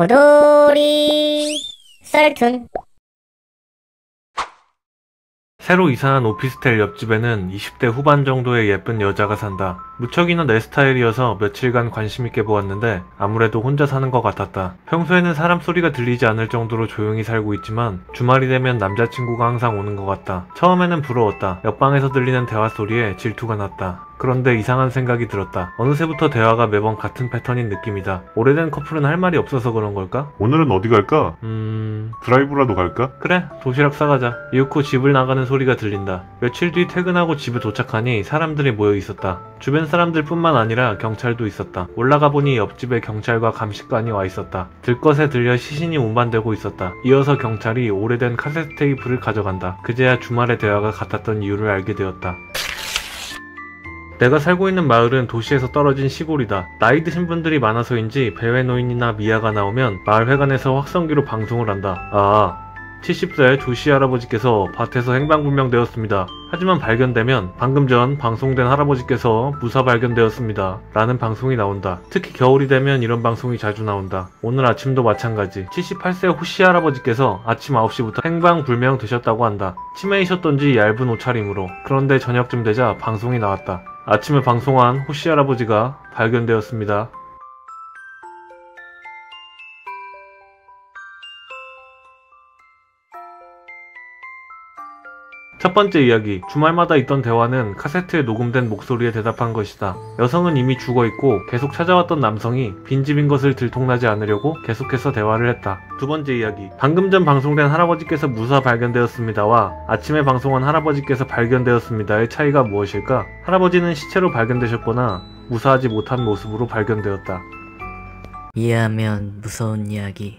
호돌이 썰툰. 새로 이사한 오피스텔 옆집에는 20대 후반 정도의 예쁜 여자가 산다. 무척이나 내 스타일이어서 며칠간 관심있게 보았는데 아무래도 혼자 사는 것 같았다. 평소에는 사람 소리가 들리지 않을 정도로 조용히 살고 있지만 주말이 되면 남자친구가 항상 오는 것 같다. 처음에는 부러웠다. 옆방에서 들리는 대화 소리에 질투가 났다. 그런데 이상한 생각이 들었다. 어느새부터 대화가 매번 같은 패턴인 느낌이다. 오래된 커플은 할 말이 없어서 그런 걸까? 오늘은 어디 갈까? 드라이브라도 갈까? 그래, 도시락 싸가자. 이윽고 집을 나가는 소리가 들린다. 며칠 뒤 퇴근하고 집에 도착하니 사람들이 모여 있었다. 주변 사람들 뿐만 아니라 경찰도 있었다. 올라가 보니 옆집에 경찰과 감식관이 와 있었다. 들것에 들려 시신이 운반되고 있었다. 이어서 경찰이 오래된 카세트 테이프를 가져간다. 그제야 주말의 대화가 같았던 이유를 알게 되었다. 내가 살고 있는 마을은 도시에서 떨어진 시골이다. 나이 드신 분들이 많아서인지 배회노인이나 미아가 나오면 마을회관에서 확성기로 방송을 한다. 70세 조씨 할아버지께서 밭에서 행방불명되었습니다. 하지만 발견되면 방금 전 방송된 할아버지께서 무사 발견되었습니다. 라는 방송이 나온다. 특히 겨울이 되면 이런 방송이 자주 나온다. 오늘 아침도 마찬가지. 78세 호씨 할아버지께서 아침 9시부터 행방불명 되셨다고 한다. 치매이셨던지 얇은 옷차림으로. 그런데 저녁쯤 되자 방송이 나왔다. 아침에 방송한 호씨 할아버지가 발견되었습니다. 첫 번째 이야기. 주말마다 있던 대화는 카세트에 녹음된 목소리에 대답한 것이다. 여성은 이미 죽어있고 계속 찾아왔던 남성이 빈집인 것을 들통나지 않으려고 계속해서 대화를 했다. 두 번째 이야기. 방금 전 방송된 할아버지께서 무사 발견되었습니다와 아침에 방송한 할아버지께서 발견되었습니다의 차이가 무엇일까? 할아버지는 시체로 발견되셨거나 무사하지 못한 모습으로 발견되었다. 이해하면 무서운 이야기.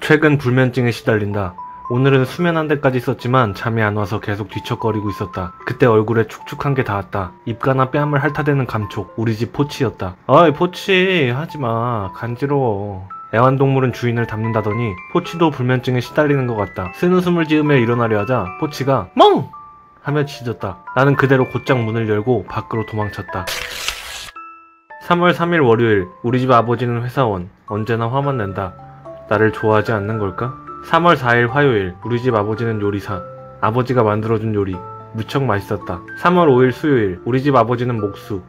최근 불면증에 시달린다. 오늘은 수면 한 대까지 썼지만 잠이 안 와서 계속 뒤척거리고 있었다. 그때 얼굴에 축축한 게 닿았다. 입가나 뺨을 핥아대는 감촉. 우리 집 포치였다. 어이 포치 하지마. 간지러워. 애완동물은 주인을 닮는다더니 포치도 불면증에 시달리는 것 같다. 쓴웃음을 지으며 일어나려 하자 포치가 멍! 하며 짖었다. 나는 그대로 곧장 문을 열고 밖으로 도망쳤다. 3월 3일 월요일. 우리 집 아버지는 회사원. 언제나 화만 낸다. 나를 좋아하지 않는 걸까? 3월 4일 화요일. 우리 집 아버지는 요리사. 아버지가 만들어준 요리 무척 맛있었다. 3월 5일 수요일. 우리 집 아버지는 목수.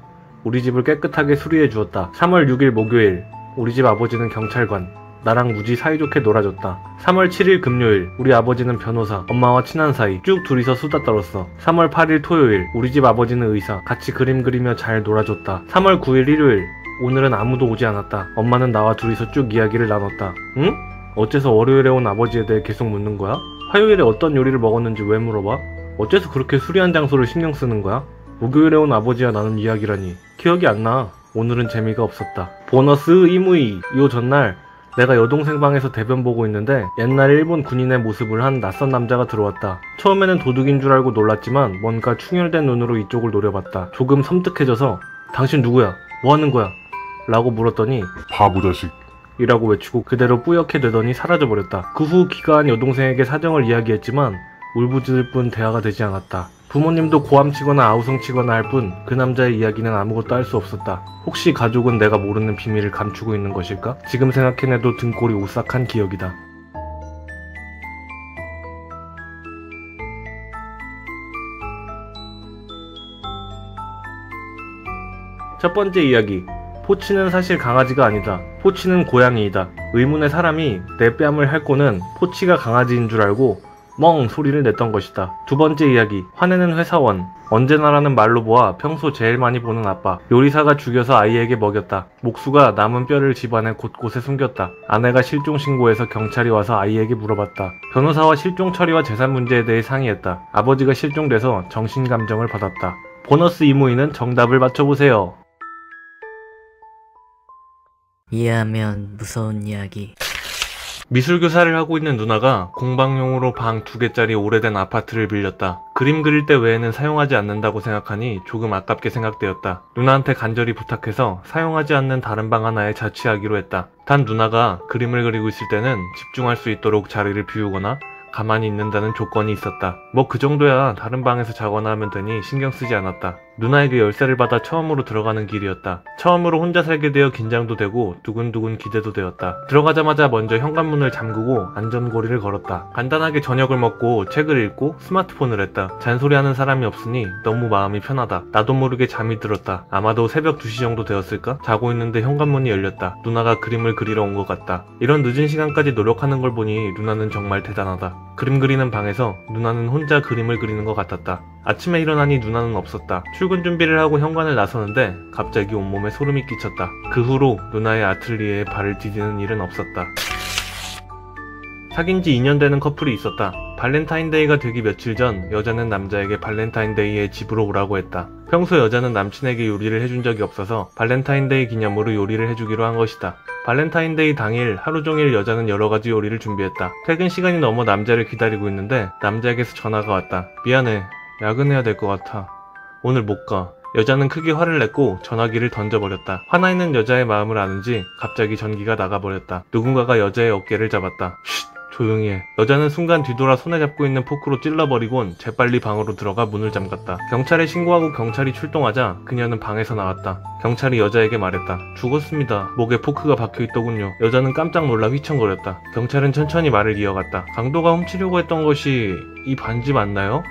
우리 집을 깨끗하게 수리해 주었다. 3월 6일 목요일. 우리 집 아버지는 경찰관. 나랑 무지 사이좋게 놀아줬다. 3월 7일 금요일. 우리 아버지는 변호사. 엄마와 친한 사이. 쭉 둘이서 수다 떨었어. 3월 8일 토요일. 우리 집 아버지는 의사. 같이 그림 그리며 잘 놀아줬다. 3월 9일 일요일. 오늘은 아무도 오지 않았다. 엄마는 나와 둘이서 쭉 이야기를 나눴다. 응? 어째서 월요일에 온 아버지에 대해 계속 묻는 거야? 화요일에 어떤 요리를 먹었는지 왜 물어봐? 어째서 그렇게 수리한 장소를 신경 쓰는 거야? 목요일에 온 아버지와 나눈 이야기라니 기억이 안 나. 오늘은 재미가 없었다. 보너스 이무이. 요 전날 내가 여동생 방에서 대변 보고 있는데 옛날 일본 군인의 모습을 한 낯선 남자가 들어왔다. 처음에는 도둑인 줄 알고 놀랐지만 뭔가 충혈된 눈으로 이쪽을 노려봤다. 조금 섬뜩해져서 당신 누구야? 뭐 하는 거야? 라고 물었더니 바보 자식. 이라고 외치고 그대로 뿌옇게 되더니 사라져버렸다. 그 후 기가한 여동생에게 사정을 이야기했지만 울부짖을 뿐 대화가 되지 않았다. 부모님도 고함치거나 아우성치거나 할 뿐 그 남자의 이야기는 아무것도 할 수 없었다. 혹시 가족은 내가 모르는 비밀을 감추고 있는 것일까? 지금 생각해내도 등골이 오싹한 기억이다. 첫 번째 이야기. 포치는 사실 강아지가 아니다. 포치는 고양이이다. 의문의 사람이 내 뺨을 핥고는 포치가 강아지인 줄 알고 멍 소리를 냈던 것이다. 두 번째 이야기. 화내는 회사원. 언제나라는 말로 보아 평소 제일 많이 보는 아빠. 요리사가 죽여서 아이에게 먹였다. 목수가 남은 뼈를 집안의 곳곳에 숨겼다. 아내가 실종 신고해서 경찰이 와서 아이에게 물어봤다. 변호사와 실종 처리와 재산 문제에 대해 상의했다. 아버지가 실종돼서 정신감정을 받았다. 보너스 이모이는 정답을 맞춰보세요. 이해하면 무서운 이야기. 미술교사를 하고 있는 누나가 공방용으로 방 2개짜리 오래된 아파트를 빌렸다. 그림 그릴 때 외에는 사용하지 않는다고 생각하니 조금 아깝게 생각되었다. 누나한테 간절히 부탁해서 사용하지 않는 다른 방 하나에 자취하기로 했다. 단 누나가 그림을 그리고 있을 때는 집중할 수 있도록 자리를 비우거나 가만히 있는다는 조건이 있었다. 뭐 그 정도야 다른 방에서 자거나 하면 되니 신경 쓰지 않았다. 누나에게 열쇠를 받아 처음으로 들어가는 길이었다. 처음으로 혼자 살게 되어 긴장도 되고 두근두근 기대도 되었다. 들어가자마자 먼저 현관문을 잠그고 안전고리를 걸었다. 간단하게 저녁을 먹고 책을 읽고 스마트폰을 했다. 잔소리하는 사람이 없으니 너무 마음이 편하다. 나도 모르게 잠이 들었다. 아마도 새벽 2시 정도 되었을까? 자고 있는데 현관문이 열렸다. 누나가 그림을 그리러 온 것 같다. 이런 늦은 시간까지 노력하는 걸 보니 누나는 정말 대단하다. 그림 그리는 방에서 누나는 혼자 그림을 그리는 것 같았다. 아침에 일어나니 누나는 없었다. 출근 준비를 하고 현관을 나서는데 갑자기 온몸에 소름이 끼쳤다. 그 후로 누나의 아틀리에에 발을 디디는 일은 없었다. 사귄 지 2년 되는 커플이 있었다. 발렌타인데이가 되기 며칠 전 여자는 남자에게 발렌타인데이에 집으로 오라고 했다. 평소 여자는 남친에게 요리를 해준 적이 없어서 발렌타인데이 기념으로 요리를 해주기로 한 것이다. 발렌타인데이 당일 하루 종일 여자는 여러가지 요리를 준비했다. 퇴근 시간이 넘어 남자를 기다리고 있는데 남자에게서 전화가 왔다. 미안해. 야근해야 될 것 같아. 오늘 못 가. 여자는 크게 화를 냈고 전화기를 던져버렸다. 화나 있는 여자의 마음을 아는지 갑자기 전기가 나가버렸다. 누군가가 여자의 어깨를 잡았다. 쉿! 조용히 해. 여자는 순간 뒤돌아 손에 잡고 있는 포크로 찔러버리곤 재빨리 방으로 들어가 문을 잠갔다. 경찰에 신고하고 경찰이 출동하자 그녀는 방에서 나왔다. 경찰이 여자에게 말했다. 죽었습니다. 목에 포크가 박혀있더군요. 여자는 깜짝 놀라 휘청거렸다. 경찰은 천천히 말을 이어갔다. 강도가 훔치려고 했던 것이 이 반지 맞나요?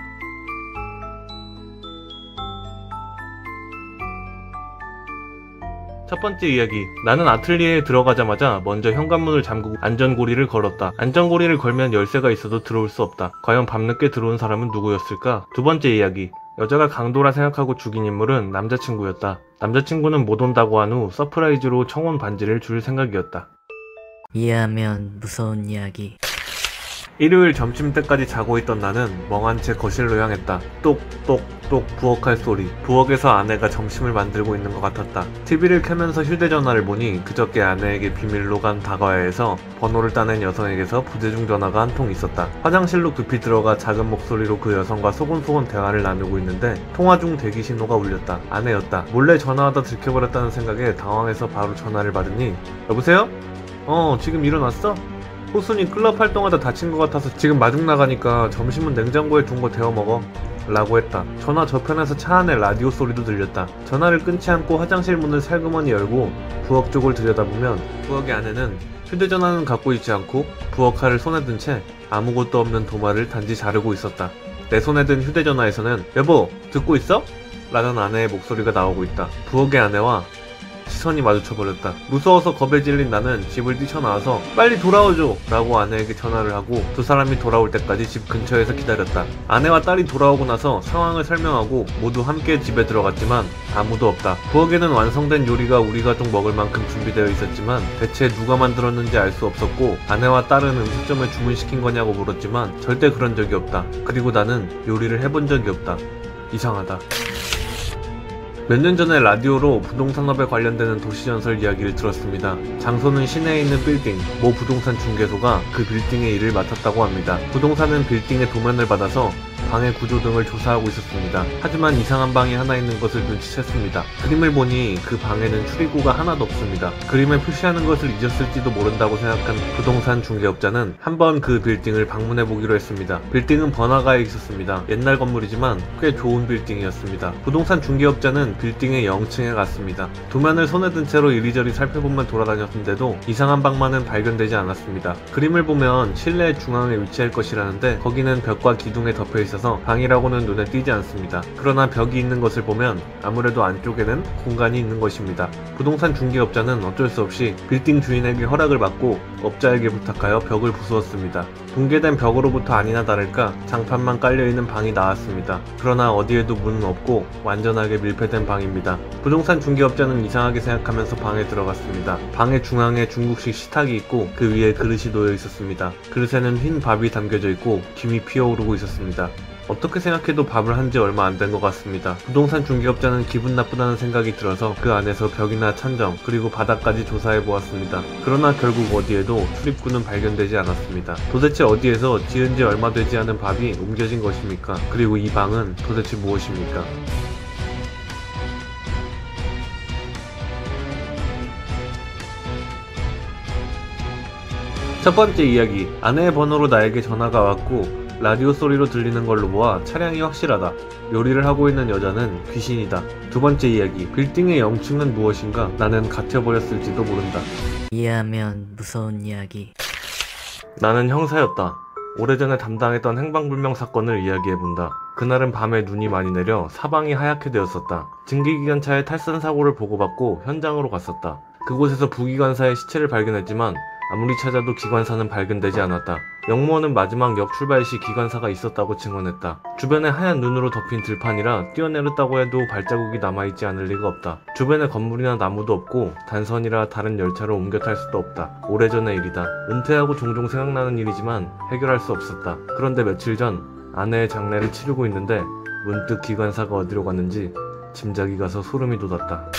첫 번째 이야기. 나는 아틀리에에 들어가자마자 먼저 현관문을 잠그고 안전고리를 걸었다. 안전고리를 걸면 열쇠가 있어도 들어올 수 없다. 과연 밤늦게 들어온 사람은 누구였을까? 두 번째 이야기. 여자가 강도라 생각하고 죽인 인물은 남자친구였다. 남자친구는 못 온다고 한 후 서프라이즈로 청혼 반지를 줄 생각이었다. 이해하면 무서운 이야기. 일요일 점심때까지 자고 있던 나는 멍한 채 거실로 향했다. 똑똑똑 부엌할 소리. 부엌에서 아내가 점심을 만들고 있는 것 같았다. TV를 켜면서 휴대전화를 보니 그저께 아내에게 비밀로 간 다과야에서 번호를 따낸 여성에게서 부재중 전화가 한 통 있었다. 화장실로 급히 들어가 작은 목소리로 그 여성과 소곤소곤 대화를 나누고 있는데 통화 중 대기 신호가 울렸다. 아내였다. 몰래 전화하다 들켜버렸다는 생각에 당황해서 바로 전화를 받으니 여보세요? 지금 일어났어? 호순이 클럽 활동하다 다친 것 같아서 지금 마중 나가니까 점심은 냉장고에 둔 거 데워 먹어 라고 했다. 전화 저편에서 차 안에 라디오 소리도 들렸다. 전화를 끊지 않고 화장실 문을 살그머니 열고 부엌 쪽을 들여다보면 부엌의 아내는 휴대전화는 갖고 있지 않고 부엌칼을 손에 든 채 아무것도 없는 도마를 단지 자르고 있었다. 내 손에 든 휴대전화에서는 여보 듣고 있어? 라는 아내의 목소리가 나오고 있다. 부엌의 아내와 시선이 마주쳐버렸다. 무서워서 겁에 질린 나는 집을 뛰쳐나와서 빨리 돌아오죠 라고 아내에게 전화를 하고 두 사람이 돌아올 때까지 집 근처에서 기다렸다. 아내와 딸이 돌아오고 나서 상황을 설명하고 모두 함께 집에 들어갔지만 아무도 없다. 부엌에는 완성된 요리가 우리 가족 먹을 만큼 준비되어 있었지만 대체 누가 만들었는지 알 수 없었고 아내와 딸은 음식점에 주문시킨 거냐고 물었지만 절대 그런 적이 없다. 그리고 나는 요리를 해본 적이 없다. 이상하다. 몇 년 전에 라디오로 부동산업에 관련되는 도시전설 이야기를 들었습니다. 장소는 시내에 있는 빌딩, 모 부동산 중개소가 그 빌딩의 일을 맡았다고 합니다. 부동산은 빌딩의 도면을 받아서 방의 구조 등을 조사하고 있었습니다. 하지만 이상한 방이 하나 있는 것을 눈치챘습니다. 그림을 보니 그 방에는 출입구가 하나도 없습니다. 그림에 표시하는 것을 잊었을지도 모른다고 생각한 부동산 중개업자는 한번 그 빌딩을 방문해보기로 했습니다. 빌딩은 번화가에 있었습니다. 옛날 건물이지만 꽤 좋은 빌딩이었습니다. 부동산 중개업자는 빌딩의 0층에 갔습니다. 도면을 손에 든 채로 이리저리 살펴보며 돌아다녔는데도 이상한 방만은 발견되지 않았습니다. 그림을 보면 실내 중앙에 위치할 것이라는데 거기는 벽과 기둥에 덮여 있어서 방이라고는 눈에 띄지 않습니다. 그러나 벽이 있는 것을 보면 아무래도 안쪽에는 공간이 있는 것입니다. 부동산 중개업자는 어쩔 수 없이 빌딩 주인에게 허락을 받고 업자에게 부탁하여 벽을 부수었습니다. 붕괴된 벽으로부터 아니나 다를까 장판만 깔려있는 방이 나왔습니다. 그러나 어디에도 문은 없고 완전하게 밀폐된 방입니다. 부동산 중개업자는 이상하게 생각하면서 방에 들어갔습니다. 방의 중앙에 중국식 식탁이 있고 그 위에 그릇이 놓여 있었습니다. 그릇에는 흰 밥이 담겨져 있고 김이 피어오르고 있었습니다. 어떻게 생각해도 밥을 한 지 얼마 안 된 것 같습니다. 부동산 중개업자는 기분 나쁘다는 생각이 들어서 그 안에서 벽이나 천정 그리고 바닥까지 조사해 보았습니다. 그러나 결국 어디에도 출입구는 발견되지 않았습니다. 도대체 어디에서 지은 지 얼마 되지 않은 밥이 옮겨진 것입니까? 그리고 이 방은 도대체 무엇입니까? 첫 번째 이야기. 아내의 번호로 나에게 전화가 왔고 라디오 소리로 들리는 걸로 보아 차량이 확실하다. 요리를 하고 있는 여자는 귀신이다. 두 번째 이야기. 빌딩의 영층은 무엇인가? 나는 갇혀버렸을지도 모른다. 이해하면 무서운 이야기. 나는 형사였다. 오래전에 담당했던 행방불명 사건을 이야기해본다. 그날은 밤에 눈이 많이 내려 사방이 하얗게 되었었다. 증기기관차의 탈선 사고를 보고받고 현장으로 갔었다. 그곳에서 부기관사의 시체를 발견했지만 아무리 찾아도 기관사는 발견되지 않았다. 영무원은 마지막 역 출발 시 기관사가 있었다고 증언했다. 주변에 하얀 눈으로 덮인 들판이라 뛰어내렸다고 해도 발자국이 남아있지 않을 리가 없다. 주변에 건물이나 나무도 없고 단선이라 다른 열차로 옮겨 탈 수도 없다. 오래전의 일이다. 은퇴하고 종종 생각나는 일이지만 해결할 수 없었다. 그런데 며칠 전 아내의 장례를 치르고 있는데 문득 기관사가 어디로 갔는지 짐작이 가서 소름이 돋았다.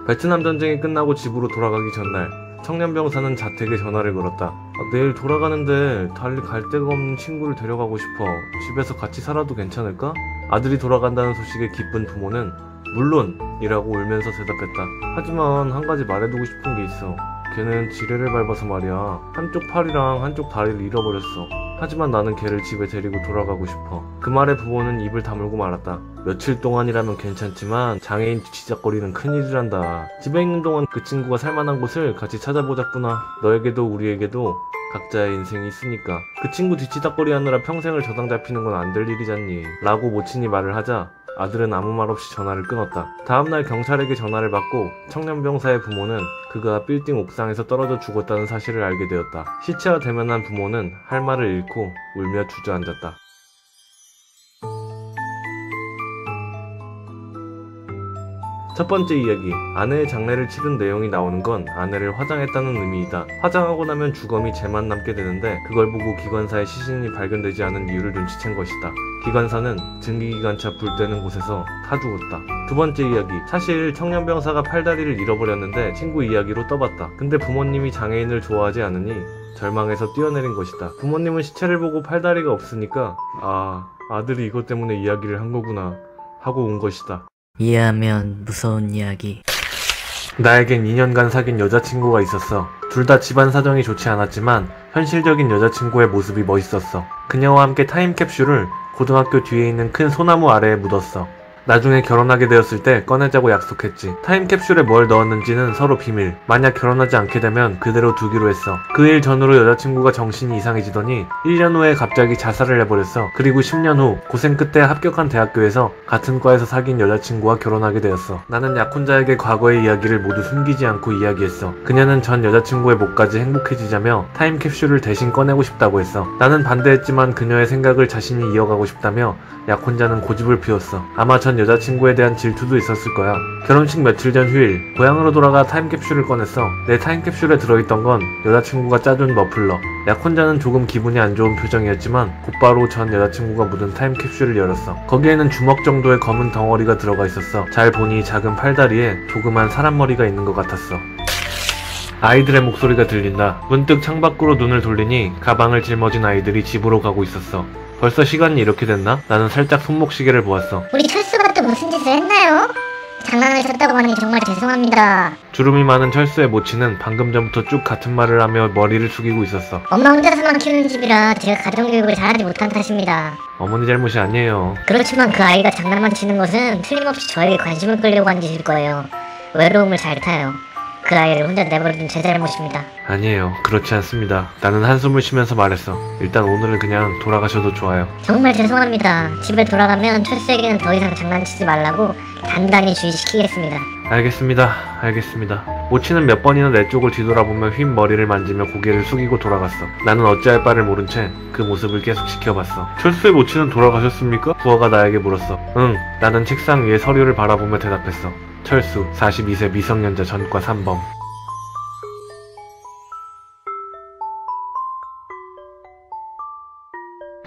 베트남 전쟁이 끝나고 집으로 돌아가기 전날 청년병사는 자택에 전화를 걸었다. 내일 돌아가는데 달리 갈 데가 없는 친구를 데려가고 싶어. 집에서 같이 살아도 괜찮을까? 아들이 돌아간다는 소식에 기쁜 부모는 물론! 이라고 울면서 대답했다. 하지만 한 가지 말해두고 싶은 게 있어. 걔는 지뢰를 밟아서 말이야. 한쪽 팔이랑 한쪽 다리를 잃어버렸어. 하지만 나는 걔를 집에 데리고 돌아가고 싶어. 그 말에 부모는 입을 다물고 말았다. 며칠 동안이라면 괜찮지만 장애인 뒤치작거리는 큰일이란다. 집에 있는 동안 그 친구가 살만한 곳을 같이 찾아보자꾸나. 너에게도 우리에게도 각자의 인생이 있으니까. 그 친구 뒤치다꺼리 하느라 평생을 저당 잡히는 건 안 될 일이잖니. 라고 모친이 말을 하자 아들은 아무 말 없이 전화를 끊었다. 다음날 경찰에게 전화를 받고 청년병사의 부모는 그가 빌딩 옥상에서 떨어져 죽었다는 사실을 알게 되었다. 시체와 대면한 부모는 할 말을 잃고 울며 주저앉았다. 첫 번째 이야기. 아내의 장례를 치른 내용이 나오는 건 아내를 화장했다는 의미이다. 화장하고 나면 주검이 재만 남게 되는데 그걸 보고 기관사의 시신이 발견되지 않은 이유를 눈치챈 것이다. 기관사는 증기기관차 불 때는 곳에서 타 죽었다. 두 번째 이야기. 사실 청년병사가 팔다리를 잃어버렸는데 친구 이야기로 떠봤다. 근데 부모님이 장애인을 좋아하지 않으니 절망해서 뛰어내린 것이다. 부모님은 시체를 보고 팔다리가 없으니까 아들이 이것 때문에 이야기를 한 거구나 하고 온 것이다. 이해하면 무서운 이야기. 나에겐 2년간 사귄 여자친구가 있었어. 둘 다 집안 사정이 좋지 않았지만 현실적인 여자친구의 모습이 멋있었어. 그녀와 함께 타임캡슐을 고등학교 뒤에 있는 큰 소나무 아래에 묻었어. 나중에 결혼하게 되었을 때 꺼내자고 약속했지. 타임캡슐에 뭘 넣었는지는 서로 비밀. 만약 결혼하지 않게 되면 그대로 두기로 했어. 그 일 전후로 여자친구가 정신이 이상해지더니 1년 후에 갑자기 자살을 해버렸어. 그리고 10년 후 고생 끝에 합격한 대학교에서 같은 과에서 사귄 여자친구와 결혼하게 되었어. 나는 약혼자에게 과거의 이야기를 모두 숨기지 않고 이야기했어. 그녀는 전 여자친구의 목까지 행복해지자며 타임캡슐을 대신 꺼내고 싶다고 했어. 나는 반대했지만 그녀의 생각을 자신이 이어가고 싶다며 약혼자는 고집을 피웠어. 아마 전 여자친구에 대한 질투도 있었을 거야. 결혼식 며칠 전 휴일, 고향으로 돌아가 타임캡슐을 꺼냈어. 내 타임캡슐에 들어있던 건 여자친구가 짜준 머플러. 약혼자는 조금 기분이 안 좋은 표정이었지만 곧바로 전 여자친구가 묻은 타임캡슐을 열었어. 거기에는 주먹 정도의 검은 덩어리가 들어가 있었어. 잘 보니 작은 팔다리에 조그만 사람머리가 있는 것 같았어. 아이들의 목소리가 들린다. 문득 창밖으로 눈을 돌리니 가방을 짊어진 아이들이 집으로 가고 있었어. 벌써 시간이 이렇게 됐나? 나는 살짝 손목시계를 보았어. 우리 철수가 또 무슨 짓을 했나요? 장난을 쳤다고 하니 정말 죄송합니다. 주름이 많은 철수의 모친은 방금 전부터 쭉 같은 말을 하며 머리를 숙이고 있었어. 엄마 혼자서만 키우는 집이라 제가 가정교육을 잘하지 못한 탓입니다. 어머니 잘못이 아니에요. 그렇지만 그 아이가 장난만 치는 것은 틀림없이 저에게 관심을 끌려고 한 짓일 거예요. 외로움을 잘 타요. 그 아이를 혼자 내버려둔 제 잘못입니다. 아니에요. 그렇지 않습니다. 나는 한숨을 쉬면서 말했어. 일단 오늘은 그냥 돌아가셔도 좋아요. 정말 죄송합니다. 집에 돌아가면 철수에게는 더 이상 장난치지 말라고 단단히 주의시키겠습니다. 알겠습니다. 모친은 몇 번이나 내 쪽을 뒤돌아보며 휜 머리를 만지며 고개를 숙이고 돌아갔어. 나는 어찌할 바를 모른 채 그 모습을 계속 지켜봤어. 철수의 모친은 돌아가셨습니까? 부하가 나에게 물었어. 응. 나는 책상 위에 서류를 바라보며 대답했어. 철수, 42세 미성년자 전과 3범.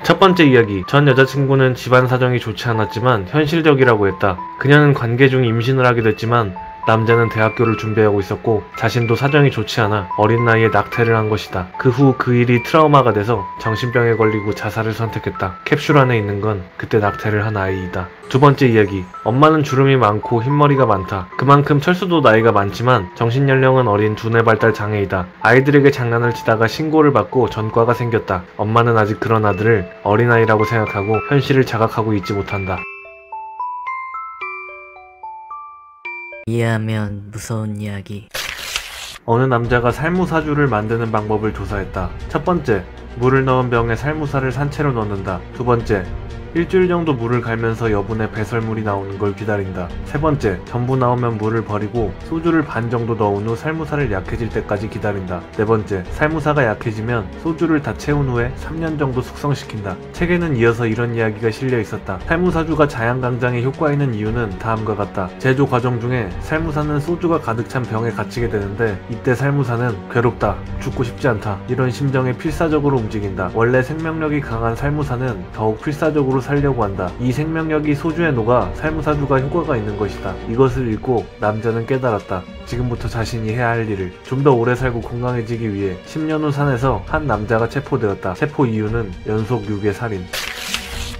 첫 번째 이야기. 전 여자친구는 집안 사정이 좋지 않았지만 현실적이라고 했다. 그녀는 관계 중 임신을 하게 됐지만 남자는 대학교를 준비하고 있었고 자신도 사정이 좋지 않아 어린 나이에 낙태를 한 것이다. 그 후 그 일이 트라우마가 돼서 정신병에 걸리고 자살을 선택했다. 캡슐 안에 있는 건 그때 낙태를 한 아이이다. 두 번째 이야기. 엄마는 주름이 많고 흰머리가 많다. 그만큼 철수도 나이가 많지만 정신연령은 어린 두뇌 발달 장애이다. 아이들에게 장난을 치다가 신고를 받고 전과가 생겼다. 엄마는 아직 그런 아들을 어린아이라고 생각하고 현실을 자각하고 있지 못한다. 이해하면 무서운 이야기. 어느 남자가 살무사주를 만드는 방법을 조사했다. 첫 번째, 물을 넣은 병에 살무사를 산채로 넣는다. 두 번째, 일주일 정도 물을 갈면서 여분의 배설물이 나오는 걸 기다린다. 세 번째, 전부 나오면 물을 버리고 소주를 반 정도 넣은 후 살무사를 약해질 때까지 기다린다. 네 번째, 살무사가 약해지면 소주를 다 채운 후에 3년 정도 숙성시킨다. 책에는 이어서 이런 이야기가 실려 있었다. 살무사주가 자양강장에 효과 있는 이유는 다음과 같다. 제조 과정 중에 살무사는 소주가 가득 찬 병에 갇히게 되는데 이때 살무사는 괴롭다, 죽고 싶지 않다 이런 심정에 필사적으로 움직인다. 원래 생명력이 강한 살무사는 더욱 필사적으로 살려고 한다. 이 생명력이 소주에 녹아 살무사주가 효과가 있는 것이다. 이것을 읽고 남자는 깨달았다. 지금부터 자신이 해야 할 일을. 좀 더 오래 살고 건강해지기 위해 10년 후 산에서 한 남자가 체포되었다. 체포 이유는 연속 6의 살인.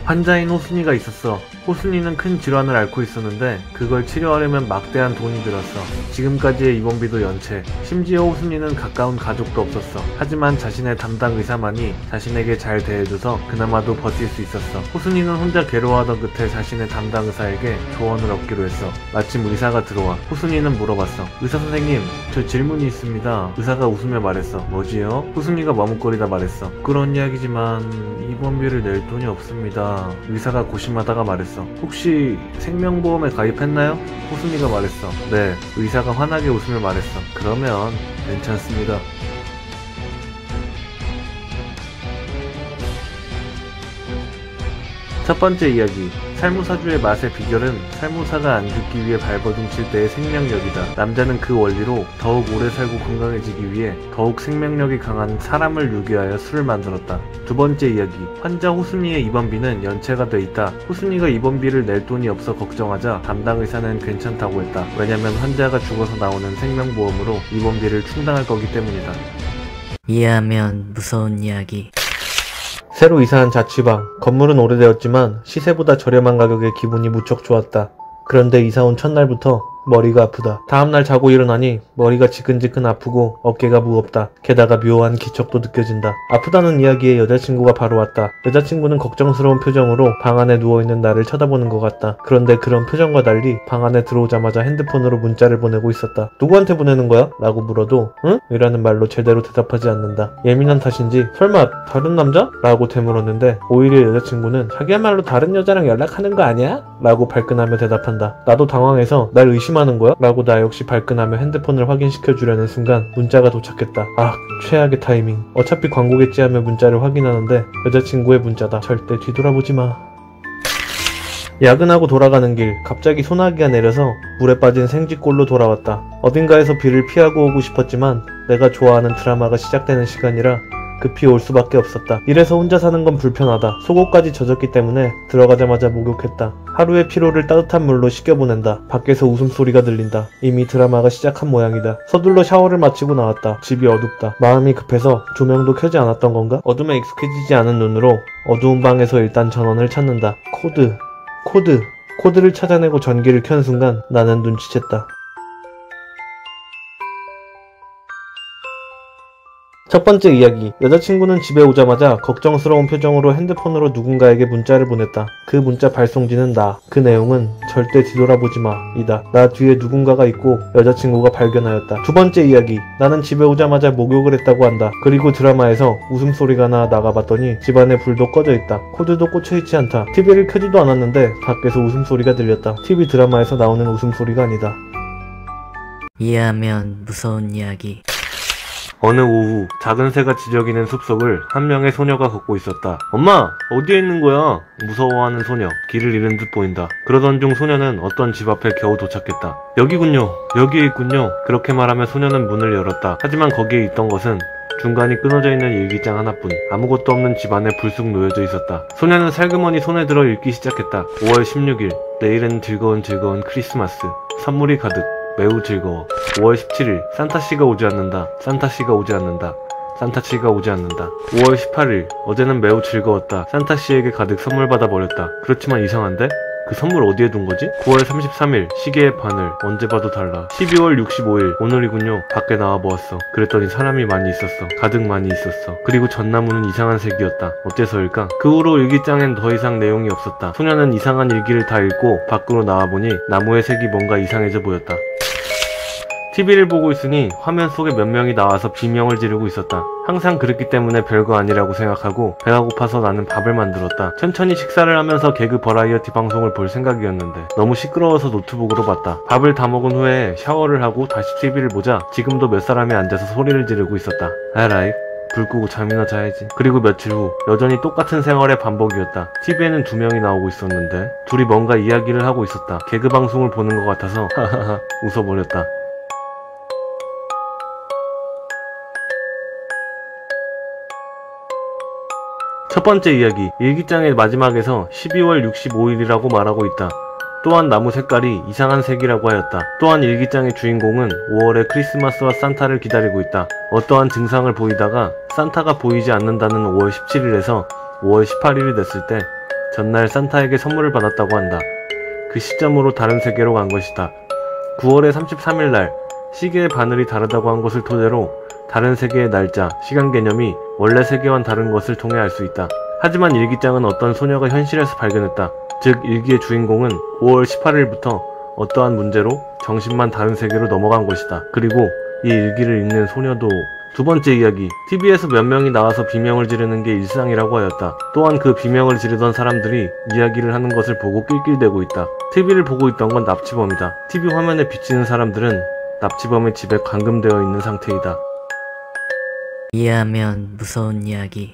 환자인 호순이가 있었어. 호순이는 큰 질환을 앓고 있었는데 그걸 치료하려면 막대한 돈이 들었어. 지금까지의 입원비도 연체. 심지어 호순이는 가까운 가족도 없었어. 하지만 자신의 담당 의사만이 자신에게 잘 대해줘서 그나마도 버틸 수 있었어. 호순이는 혼자 괴로워하던 끝에 자신의 담당 의사에게 조언을 얻기로 했어. 마침 의사가 들어와 호순이는 물어봤어. 의사 선생님, 저 질문이 있습니다. 의사가 웃으며 말했어. 뭐지요? 호순이가 머뭇거리다 말했어. 그런 이야기지만 입원비를 낼 돈이 없습니다. 의사가 고심하다가 말했어. 혹시 생명보험에 가입했나요? 호순이가 말했어. 네. 의사가 환하게 웃으며 말했어. 그러면 괜찮습니다. 첫 번째 이야기. 살무사주의 맛의 비결은 살무사가 안 죽기 위해 발버둥칠 때의 생명력이다. 남자는 그 원리로 더욱 오래 살고 건강해지기 위해 더욱 생명력이 강한 사람을 유기하여 술을 만들었다. 두 번째 이야기. 환자 호순이의 입원비는 연체가 돼 있다. 호순이가 입원비를 낼 돈이 없어 걱정하자 담당 의사는 괜찮다고 했다. 왜냐면 환자가 죽어서 나오는 생명보험으로 입원비를 충당할 거기 때문이다. 이해하면 무서운 이야기. 새로 이사한 자취방. 건물은 오래되었지만 시세보다 저렴한 가격에 기분이 무척 좋았다. 그런데 이사 온 첫날부터 머리가 아프다. 다음날 자고 일어나니 머리가 지끈지끈 아프고 어깨가 무겁다. 게다가 묘한 기척도 느껴진다. 아프다는 이야기에 여자친구가 바로 왔다. 여자친구는 걱정스러운 표정으로 방 안에 누워있는 나를 쳐다보는 것 같다. 그런데 그런 표정과 달리 방 안에 들어오자마자 핸드폰으로 문자를 보내고 있었다. 누구한테 보내는 거야? 라고 물어도 응? 이라는 말로 제대로 대답하지 않는다. 예민한 탓인지 설마 다른 남자? 라고 되물었는데 오히려 여자친구는 자기야말로 다른 여자랑 연락하는 거 아니야? 라고 발끈하며 대답한다. 나도 당황해서 날 의심하는 거야? 라고 나 역시 발끈하며 핸드폰을 확인시켜주려는 순간 문자가 도착했다. 아, 최악의 타이밍. 어차피 광고겠지 하며 문자를 확인하는데 여자친구의 문자다. 절대 뒤돌아보지 마. 야근하고 돌아가는 길 갑자기 소나기가 내려서 물에 빠진 생쥐꼴로 돌아왔다. 어딘가에서 비를 피하고 오고 싶었지만 내가 좋아하는 드라마가 시작되는 시간이라 급히 올 수밖에 없었다. 이래서 혼자 사는 건 불편하다. 속옷까지 젖었기 때문에 들어가자마자 목욕했다. 하루의 피로를 따뜻한 물로 씻겨보낸다. 밖에서 웃음소리가 들린다. 이미 드라마가 시작한 모양이다. 서둘러 샤워를 마치고 나왔다. 집이 어둡다. 마음이 급해서 조명도 켜지 않았던 건가? 어둠에 익숙해지지 않은 눈으로 어두운 방에서 일단 전원을 찾는다. 코드를 찾아내고 전기를 켠 순간 나는 눈치챘다. 첫 번째 이야기. 여자친구는 집에 오자마자 걱정스러운 표정으로 핸드폰으로 누군가에게 문자를 보냈다. 그 문자 발송지는 나. 그 내용은 절대 뒤돌아보지 마 이다. 나 뒤에 누군가가 있고 여자친구가 발견하였다. 두 번째 이야기. 나는 집에 오자마자 목욕을 했다고 한다. 그리고 드라마에서 웃음소리가 나가봤더니 집안에 불도 꺼져 있다. 코드도 꽂혀있지 않다. TV를 켜지도 않았는데 밖에서 웃음소리가 들렸다. TV 드라마에서 나오는 웃음소리가 아니다. 이해하면 무서운 이야기. 어느 오후 작은 새가 지저귀는 숲속을 한 명의 소녀가 걷고 있었다. 엄마! 어디에 있는 거야? 무서워하는 소녀. 길을 잃은 듯 보인다. 그러던 중 소녀는 어떤 집 앞에 겨우 도착했다. 여기군요. 여기에 있군요. 그렇게 말하며 소녀는 문을 열었다. 하지만 거기에 있던 것은 중간이 끊어져 있는 일기장 하나뿐. 아무것도 없는 집 안에 불쑥 놓여져 있었다. 소녀는 살그머니 손에 들어 읽기 시작했다. 5월 16일. 내일은 즐거운 크리스마스. 선물이 가득. 매우 즐거워. 5월 17일 산타씨가 오지 않는다. 산타씨가 오지 않는다. 산타씨가 오지 않는다. 5월 18일 어제는 매우 즐거웠다. 산타씨에게 가득 선물 받아버렸다. 그렇지만 이상한데? 그 선물 어디에 둔 거지? 9월 33일 시계의 바늘 언제 봐도 달라. 12월 65일 오늘이군요. 밖에 나와 보았어. 그랬더니 사람이 많이 있었어. 가득 많이 있었어. 그리고 전나무는 이상한 색이었다. 어째서일까? 그 후로 일기장엔 더 이상 내용이 없었다. 소녀는 이상한 일기를 다 읽고 밖으로 나와보니 나무의 색이 뭔가 이상해져 보였다. TV를 보고 있으니 화면 속에 몇 명이 나와서 비명을 지르고 있었다. 항상 그랬기 때문에 별거 아니라고 생각하고 배가 고파서 나는 밥을 만들었다. 천천히 식사를 하면서 개그 버라이어티 방송을 볼 생각이었는데 너무 시끄러워서 노트북으로 봤다. 밥을 다 먹은 후에 샤워를 하고 다시 TV를 보자 지금도 몇 사람이 앉아서 소리를 지르고 있었다. 아라이 불 끄고 잠이나 자야지. 그리고 며칠 후 여전히 똑같은 생활의 반복이었다. TV에는 2명이 나오고 있었는데 둘이 뭔가 이야기를 하고 있었다. 개그 방송을 보는 것 같아서 하하하 웃어버렸다. 첫 번째 이야기, 일기장의 마지막에서 12월 65일이라고 말하고 있다. 또한 나무 색깔이 이상한 색이라고 하였다. 또한 일기장의 주인공은 5월에 크리스마스와 산타를 기다리고 있다. 어떠한 증상을 보이다가 산타가 보이지 않는다는 5월 17일에서 5월 18일이 됐을 때 전날 산타에게 선물을 받았다고 한다. 그 시점으로 다른 세계로 간 것이다. 9월의 33일 날 시계의 바늘이 다르다고 한 것을 토대로 다른 세계의 날짜, 시간 개념이 원래 세계와는 다른 것을 통해 알 수 있다. 하지만 일기장은 어떤 소녀가 현실에서 발견했다. 즉 일기의 주인공은 5월 18일부터 어떠한 문제로 정신만 다른 세계로 넘어간 것이다. 그리고 이 일기를 읽는 소녀도. 두 번째 이야기, TV에서 몇 명이 나와서 비명을 지르는 게 일상이라고 하였다. 또한 그 비명을 지르던 사람들이 이야기를 하는 것을 보고 낄낄대고 있다. TV를 보고 있던 건 납치범이다. TV 화면에 비치는 사람들은 납치범의 집에 감금되어 있는 상태이다. 이해하면 무서운 이야기.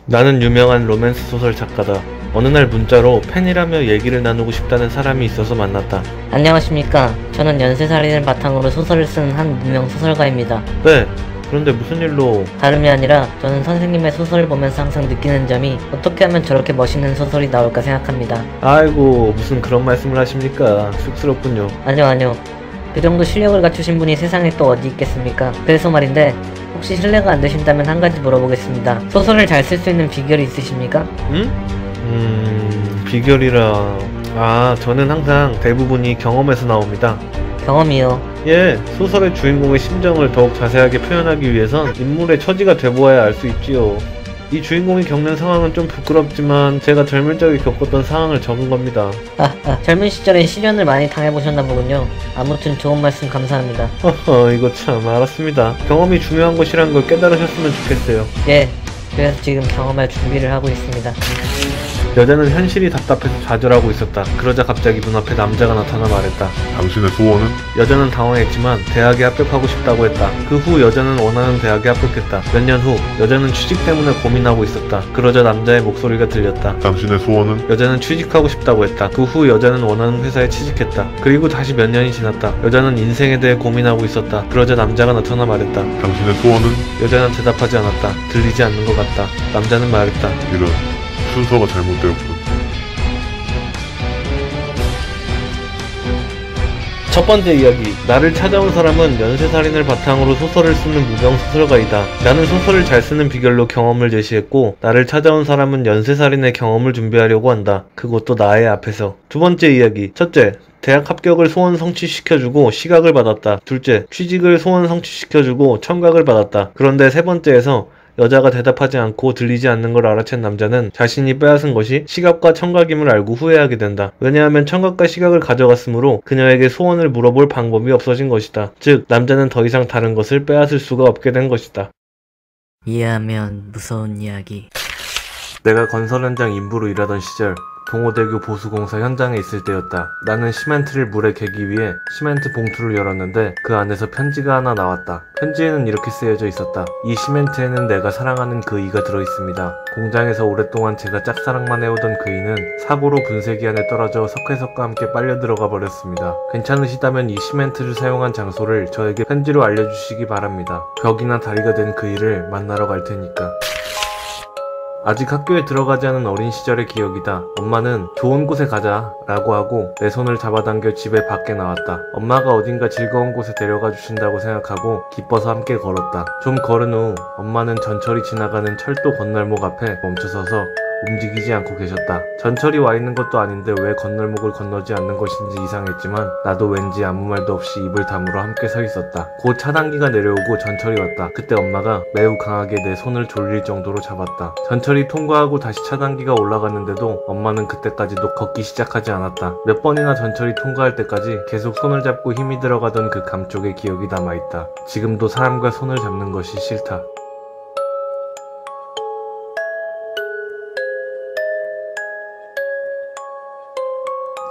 나는 유명한 로맨스 소설 작가다. 어느 날 문자로 팬이라며 얘기를 나누고 싶다는 사람이 있어서 만났다. 안녕하십니까. 저는 연쇄살인을 바탕으로 소설을 쓰는 한 무명 소설가입니다. 네, 그런데 무슨 일로... 다름이 아니라 저는 선생님의 소설을 보면서 항상 느끼는 점이 어떻게 하면 저렇게 멋있는 소설이 나올까 생각합니다. 아이고, 무슨 그런 말씀을 하십니까? 쑥스럽군요. 아니요. 그 정도 실력을 갖추신 분이 세상에 또 어디 있겠습니까? 그래서 말인데 혹시 실례가 안 되신다면 한 가지 물어보겠습니다. 소설을 잘 쓸 수 있는 비결이 있으십니까? 비결이라... 저는 항상 대부분이 경험에서 나옵니다. 경험이요. 예, 소설의 주인공의 심정을 더욱 자세하게 표현하기 위해선 인물의 처지가 돼보아야 알 수 있지요. 이 주인공이 겪는 상황은 좀 부끄럽지만 제가 젊을 적에 겪었던 상황을 적은 겁니다. 젊은 시절에 시련을 많이 당해보셨나 보군요. 아무튼 좋은 말씀 감사합니다. 이거 참 알았습니다. 경험이 중요한 것이란 걸 깨달으셨으면 좋겠어요. 예, 그래서 지금 경험할 준비를 하고 있습니다. 여자는 현실이 답답해서 좌절하고 있었다. 그러자 갑자기 눈앞에 남자가 나타나 말했다. 당신의 소원은? 여자는 당황했지만 대학에 합격하고 싶다고 했다. 그 후 여자는 원하는 대학에 합격했다. 몇 년 후 여자는 취직 때문에 고민하고 있었다. 그러자 남자의 목소리가 들렸다. 당신의 소원은? 여자는 취직하고 싶다고 했다. 그 후 여자는 원하는 회사에 취직했다. 그리고 다시 몇 년이 지났다. 여자는 인생에 대해 고민하고 있었다. 그러자 남자가 나타나 말했다. 당신의 소원은? 여자는 대답하지 않았다. 들리지 않는 것 같다. 남자는 말했다. 이런, 순서가 잘못되었군. 첫 번째 이야기, 나를 찾아온 사람은 연쇄살인을 바탕으로 소설을 쓰는 무명 소설가이다. 나는 소설을 잘 쓰는 비결로 경험을 제시했고, 나를 찾아온 사람은 연쇄살인의 경험을 준비하려고 한다. 그것도 나의 앞에서. 두 번째 이야기, 첫째, 대학 합격을 소원 성취시켜주고 시각을 받았다. 둘째, 취직을 소원 성취시켜주고 청각을 받았다. 그런데 세 번째에서 여자가 대답하지 않고 들리지 않는 걸 알아챈 남자는 자신이 빼앗은 것이 시각과 청각임을 알고 후회하게 된다. 왜냐하면 청각과 시각을 가져갔으므로 그녀에게 소원을 물어볼 방법이 없어진 것이다. 즉, 남자는 더 이상 다른 것을 빼앗을 수가 없게 된 것이다. 이해하면 무서운 이야기. 내가 건설 현장 인부로 일하던 시절, 동호대교 보수공사 현장에 있을 때였다. 나는 시멘트를 물에 개기 위해 시멘트 봉투를 열었는데 그 안에서 편지가 하나 나왔다. 편지에는 이렇게 쓰여져 있었다. 이 시멘트에는 내가 사랑하는 그이가 들어있습니다. 공장에서 오랫동안 제가 짝사랑만 해오던 그이는 사고로 분쇄기 안에 떨어져 석회석과 함께 빨려 들어가 버렸습니다. 괜찮으시다면 이 시멘트를 사용한 장소를 저에게 편지로 알려주시기 바랍니다. 벽이나 다리가 된 그이를 만나러 갈 테니까. 아직 학교에 들어가지 않은 어린 시절의 기억이다. 엄마는 좋은 곳에 가자 라고 하고 내 손을 잡아당겨 집에 밖에 나왔다. 엄마가 어딘가 즐거운 곳에 데려가 주신다고 생각하고 기뻐서 함께 걸었다. 좀 걸은 후 엄마는 전철이 지나가는 철도 건널목 앞에 멈춰서서 움직이지 않고 계셨다. 전철이 와 있는 것도 아닌데 왜 건널목을 건너지 않는 것인지 이상했지만 나도 왠지 아무 말도 없이 입을 다물어 함께 서 있었다. 곧 차단기가 내려오고 전철이 왔다. 그때 엄마가 매우 강하게 내 손을 졸릴 정도로 잡았다. 전철이 통과하고 다시 차단기가 올라갔는데도 엄마는 그때까지도 걷기 시작하지 않았다. 몇 번이나 전철이 통과할 때까지 계속 손을 잡고 힘이 들어가던 그 감촉의 기억이 남아있다. 지금도 사람과 손을 잡는 것이 싫다.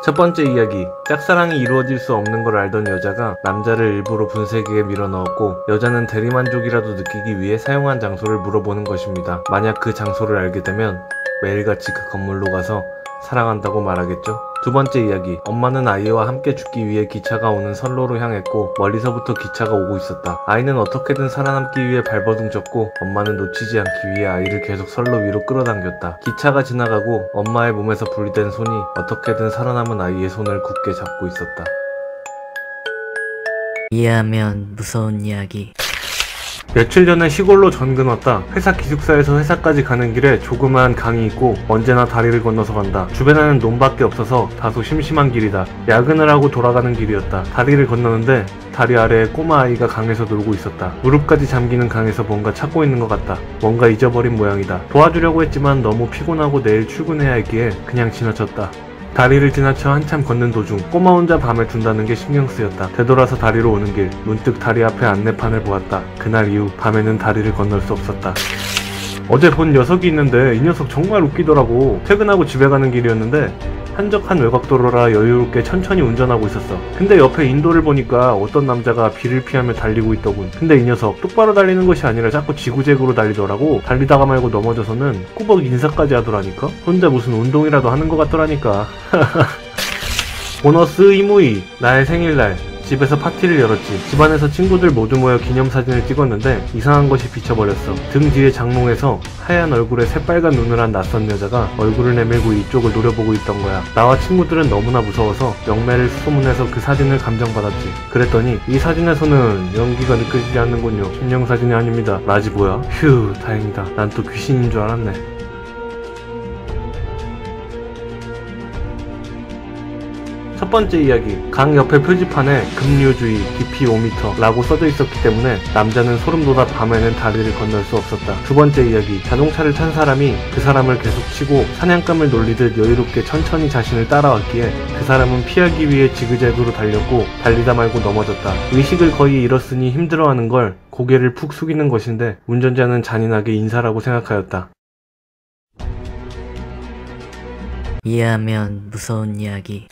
첫 번째 이야기. 짝사랑이 이루어질 수 없는 걸 알던 여자가 남자를 일부러 분쇄기에 밀어넣었고 여자는 대리만족이라도 느끼기 위해 사용한 장소를 물어보는 것입니다. 만약 그 장소를 알게 되면 매일같이 그 건물로 가서 사랑한다고 말하겠죠? 두 번째 이야기. 엄마는 아이와 함께 죽기 위해 기차가 오는 선로로 향했고 멀리서부터 기차가 오고 있었다. 아이는 어떻게든 살아남기 위해 발버둥 쳤고 엄마는 놓치지 않기 위해 아이를 계속 선로 위로 끌어당겼다. 기차가 지나가고 엄마의 몸에서 분리된 손이 어떻게든 살아남은 아이의 손을 굳게 잡고 있었다. 이해하면 무서운 이야기. 며칠 전에 시골로 전근 왔다. 회사 기숙사에서 회사까지 가는 길에 조그마한 강이 있고 언제나 다리를 건너서 간다. 주변에는 논밖에 없어서 다소 심심한 길이다. 야근을 하고 돌아가는 길이었다. 다리를 건너는데 다리 아래에 꼬마 아이가 강에서 놀고 있었다. 무릎까지 잠기는 강에서 뭔가 찾고 있는 것 같다. 뭔가 잊어버린 모양이다. 도와주려고 했지만 너무 피곤하고 내일 출근해야 했기에 그냥 지나쳤다. 다리를 지나쳐 한참 걷는 도중 꼬마 혼자 밤에 둔다는 게 신경 쓰였다. 되돌아서 다리로 오는 길 문득 다리 앞에 안내판을 보았다. 그날 이후 밤에는 다리를 건널 수 없었다. 어제 본 녀석이 있는데 이 녀석 정말 웃기더라고. 퇴근하고 집에 가는 길이었는데 한적한 외곽도로라 여유롭게 천천히 운전하고 있었어. 근데 옆에 인도를 보니까 어떤 남자가 비를 피하며 달리고 있더군. 근데 이 녀석 똑바로 달리는 것이 아니라 자꾸 지구재구로 달리더라고. 달리다가 말고 넘어져서는 꾸벅 인사까지 하더라니까. 혼자 무슨 운동이라도 하는 것 같더라니까. 보너스 이무이. 나의 생일날 집에서 파티를 열었지. 집안에서 친구들 모두 모여 기념사진을 찍었는데 이상한 것이 비쳐버렸어. 등 뒤에 장롱에서 하얀 얼굴에 새빨간 눈을 한 낯선 여자가 얼굴을 내밀고 이쪽을 노려보고 있던 거야. 나와 친구들은 너무나 무서워서 영매를 수소문해서 그 사진을 감정받았지. 그랬더니 이 사진에서는 연기가 느껴지지 않는군요. 심령사진이 아닙니다. 라지 뭐야? 휴, 다행이다. 난 또 귀신인 줄 알았네. 첫 번째 이야기. 강 옆에 표지판에 급류주의 깊이 5m 라고 써져 있었기 때문에 남자는 소름 돋아 밤에는 다리를 건널 수 없었다. 두 번째 이야기. 자동차를 탄 사람이 그 사람을 계속 치고 사냥감을 놀리듯 여유롭게 천천히 자신을 따라왔기에 그 사람은 피하기 위해 지그재그로 달렸고 달리다 말고 넘어졌다. 의식을 거의 잃었으니 힘들어하는 걸 고개를 푹 숙이는 것인데 운전자는 잔인하게 인사라고 생각하였다. 이해하면 무서운 이야기.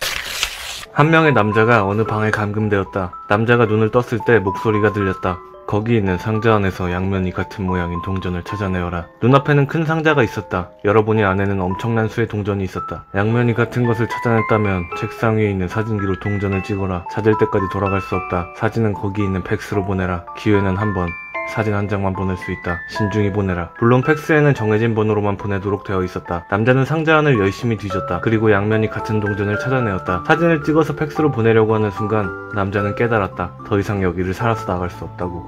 한 명의 남자가 어느 방에 감금되었다. 남자가 눈을 떴을 때 목소리가 들렸다. 거기 있는 상자 안에서 양면이 같은 모양인 동전을 찾아내어라. 눈앞에는 큰 상자가 있었다. 열어보니 안에는 엄청난 수의 동전이 있었다. 양면이 같은 것을 찾아냈다면 책상 위에 있는 사진기로 동전을 찍어라. 찾을 때까지 돌아갈 수 없다. 사진은 거기 있는 팩스로 보내라. 기회는 한 번. 사진 한 장만 보낼 수 있다. 신중히 보내라. 물론 팩스에는 정해진 번호로만 보내도록 되어 있었다. 남자는 상자 안을 열심히 뒤졌다. 그리고 양면이 같은 동전을 찾아내었다. 사진을 찍어서 팩스로 보내려고 하는 순간 남자는 깨달았다. 더 이상 여기를 살아서 나갈 수 없다고.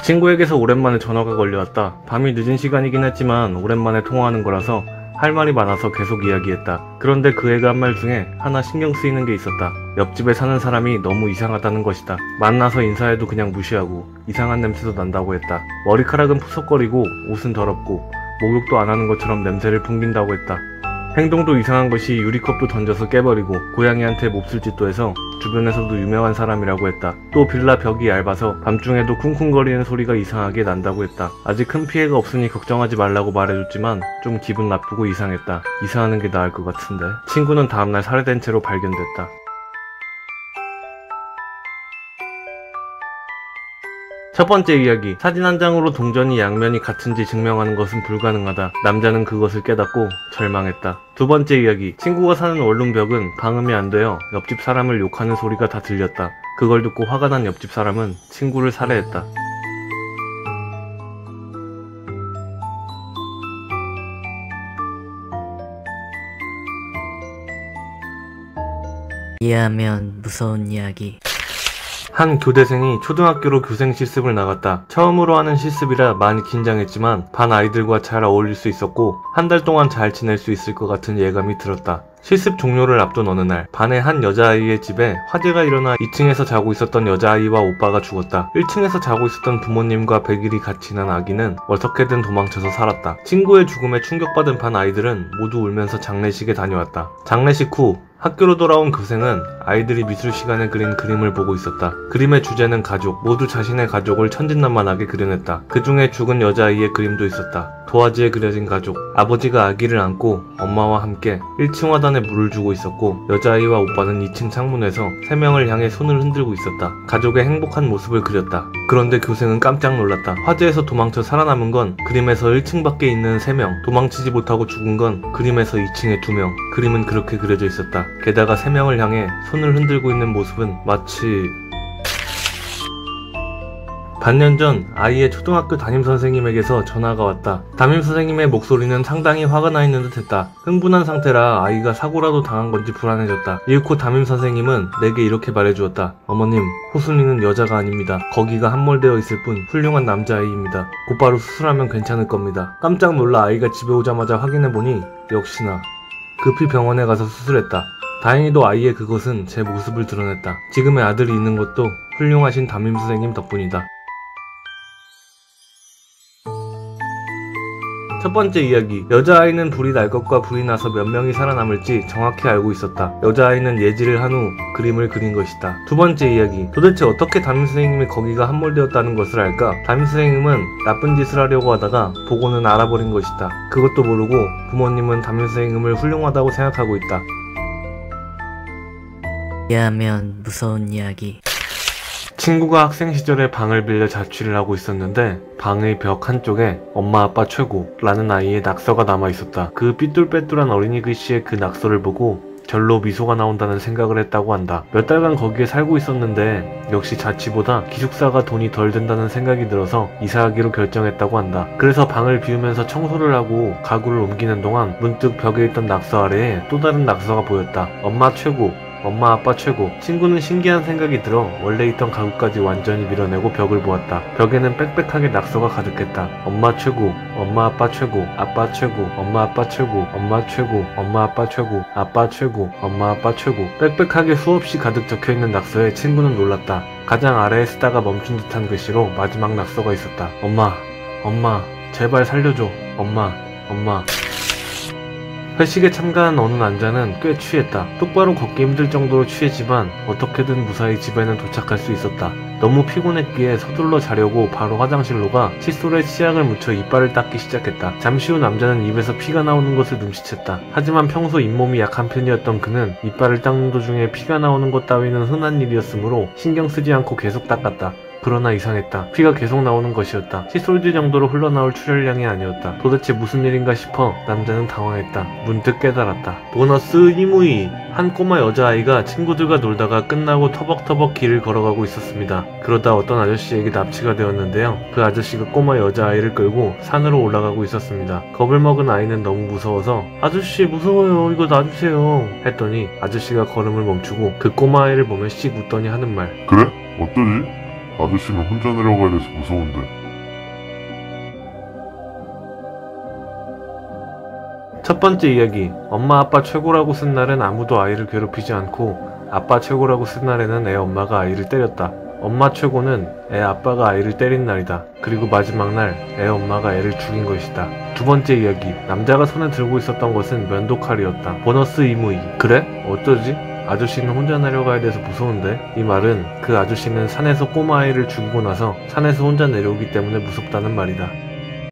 친구에게서 오랜만에 전화가 걸려왔다. 밤이 늦은 시간이긴 했지만 오랜만에 통화하는 거라서 할 말이 많아서 계속 이야기했다. 그런데 그 애가 한 말 중에 하나 신경 쓰이는 게 있었다. 옆집에 사는 사람이 너무 이상하다는 것이다. 만나서 인사해도 그냥 무시하고 이상한 냄새도 난다고 했다. 머리카락은 푸석거리고 옷은 더럽고 목욕도 안 하는 것처럼 냄새를 풍긴다고 했다. 행동도 이상한 것이 유리컵도 던져서 깨버리고 고양이한테 몹쓸 짓도 해서 주변에서도 유명한 사람이라고 했다. 또 빌라 벽이 얇아서 밤중에도 쿵쿵거리는 소리가 이상하게 난다고 했다. 아직 큰 피해가 없으니 걱정하지 말라고 말해줬지만 좀 기분 나쁘고 이상했다. 이사하는 게 나을 것 같은데. 친구는 다음날 살해된 채로 발견됐다. 첫 번째 이야기. 사진 한 장으로 동전이 양면이 같은지 증명하는 것은 불가능하다. 남자는 그것을 깨닫고 절망했다. 두 번째 이야기. 친구가 사는 원룸벽은 방음이 안 되어 옆집 사람을 욕하는 소리가 다 들렸다. 그걸 듣고 화가 난 옆집 사람은 친구를 살해했다. 이해하면 무서운 이야기. 한 교대생이 초등학교로 교생 실습을 나갔다. 처음으로 하는 실습이라 많이 긴장했지만 반 아이들과 잘 어울릴 수 있었고 한 달 동안 잘 지낼 수 있을 것 같은 예감이 들었다. 실습 종료를 앞둔 어느 날 반의 한 여자아이의 집에 화재가 일어나 2층에서 자고 있었던 여자아이와 오빠가 죽었다. 1층에서 자고 있었던 부모님과 100일이 같이 난 아기는 어떻게든 도망쳐서 살았다. 친구의 죽음에 충격받은 반 아이들은 모두 울면서 장례식에 다녀왔다. 장례식 후 학교로 돌아온 교생은 아이들이 미술 시간에 그린 그림을 보고 있었다. 그림의 주제는 가족, 모두 자신의 가족을 천진난만하게 그려냈다. 그 중에 죽은 여자아이의 그림도 있었다. 도화지에 그려진 가족, 아버지가 아기를 안고 엄마와 함께 1층 화단에 물을 주고 있었고 여자아이와 오빠는 2층 창문에서 3명을 향해 손을 흔들고 있었다. 가족의 행복한 모습을 그렸다. 그런데 교생은 깜짝 놀랐다. 화재에서 도망쳐 살아남은 건 그림에서 1층 밖에 있는 3명, 도망치지 못하고 죽은 건 그림에서 2층에 2명. 그림은 그렇게 그려져 있었다. 게다가 3명을 향해 손을 흔들고 있는 모습은 마치 반년 전 아이의 초등학교 담임선생님에게서 전화가 왔다. 담임선생님의 목소리는 상당히 화가 나 있는 듯 했다. 흥분한 상태라 아이가 사고라도 당한 건지 불안해졌다. 이윽고 담임선생님은 내게 이렇게 말해주었다. 어머님, 호순이는 여자가 아닙니다. 거기가 함몰되어 있을 뿐 훌륭한 남자아이입니다. 곧바로 수술하면 괜찮을 겁니다. 깜짝 놀라 아이가 집에 오자마자 확인해보니 역시나 급히 병원에 가서 수술했다. 다행히도 아이의 그것은 제 모습을 드러냈다. 지금의 아들이 있는 것도 훌륭하신 담임선생님 덕분이다. 첫 번째 이야기. 여자아이는 불이 날 것과 불이 나서 몇 명이 살아남을지 정확히 알고 있었다. 여자아이는 예지를 한 후 그림을 그린 것이다. 두 번째 이야기. 도대체 어떻게 담임선생님이 거기가 함몰되었다는 것을 알까? 담임선생님은 나쁜 짓을 하려고 하다가 보고는 알아버린 것이다. 그것도 모르고 부모님은 담임선생님을 훌륭하다고 생각하고 있다. 이해하면 무서운 이야기. 친구가 학생 시절에 방을 빌려 자취를 하고 있었는데 방의 벽 한쪽에 엄마 아빠 최고라는 아이의 낙서가 남아있었다. 그 삐뚤빼뚤한 어린이 글씨의 그 낙서를 보고 절로 미소가 나온다는 생각을 했다고 한다. 몇 달간 거기에 살고 있었는데 역시 자취보다 기숙사가 돈이 덜 든다는 생각이 들어서 이사하기로 결정했다고 한다. 그래서 방을 비우면서 청소를 하고 가구를 옮기는 동안 문득 벽에 있던 낙서 아래에 또 다른 낙서가 보였다. 엄마 최고, 엄마 아빠 최고. 친구는 신기한 생각이 들어 원래 있던 가구까지 완전히 밀어내고 벽을 보았다. 벽에는 빽빽하게 낙서가 가득했다. 엄마 최고, 엄마 아빠 최고, 아빠 최고, 엄마 아빠 최고, 엄마 최고, 엄마 아빠 최고, 아빠 최고, 엄마 아빠 최고. 빽빽하게 수없이 가득 적혀있는 낙서에 친구는 놀랐다. 가장 아래에 쓰다가 멈춘 듯한 글씨로 마지막 낙서가 있었다. 엄마, 엄마, 제발 살려줘. 엄마, 엄마. 회식에 참가한 어느 남자는 꽤 취했다. 똑바로 걷기 힘들 정도로 취했지만 어떻게든 무사히 집에는 도착할 수 있었다. 너무 피곤했기에 서둘러 자려고 바로 화장실로 가 칫솔에 치약을 묻혀 이빨을 닦기 시작했다. 잠시 후 남자는 입에서 피가 나오는 것을 눈치챘다. 하지만 평소 잇몸이 약한 편이었던 그는 이빨을 닦는 도중에 피가 나오는 것 따위는 흔한 일이었으므로 신경 쓰지 않고 계속 닦았다. 그러나 이상했다. 피가 계속 나오는 것이었다. 칫솔질 정도로 흘러나올 출혈량이 아니었다. 도대체 무슨 일인가 싶어 남자는 당황했다. 문득 깨달았다. 보너스 이무이! 한 꼬마 여자아이가 친구들과 놀다가 끝나고 터벅터벅 길을 걸어가고 있었습니다. 그러다 어떤 아저씨에게 납치가 되었는데요. 그 아저씨가 꼬마 여자아이를 끌고 산으로 올라가고 있었습니다. 겁을 먹은 아이는 너무 무서워서 아저씨 무서워요, 이거 놔주세요 했더니 아저씨가 걸음을 멈추고 그 꼬마아이를 보며 씩 웃더니 하는 말. 그래? 어쩌지? 아저씨는 혼자 내려가야 돼서 무서운데. 첫 번째 이야기. 엄마 아빠 최고라고 쓴 날엔 아무도 아이를 괴롭히지 않고 아빠 최고라고 쓴 날에는 애 엄마가 아이를 때렸다. 엄마 최고는 애 아빠가 아이를 때린 날이다. 그리고 마지막 날 애 엄마가 애를 죽인 것이다. 두 번째 이야기. 남자가 손에 들고 있었던 것은 면도칼이었다. 보너스 이무이. 그래? 어쩌지? 아저씨는 혼자 내려가야 돼서 무서운데? 이 말은 그 아저씨는 산에서 꼬마아이를 죽이고 나서 산에서 혼자 내려오기 때문에 무섭다는 말이다.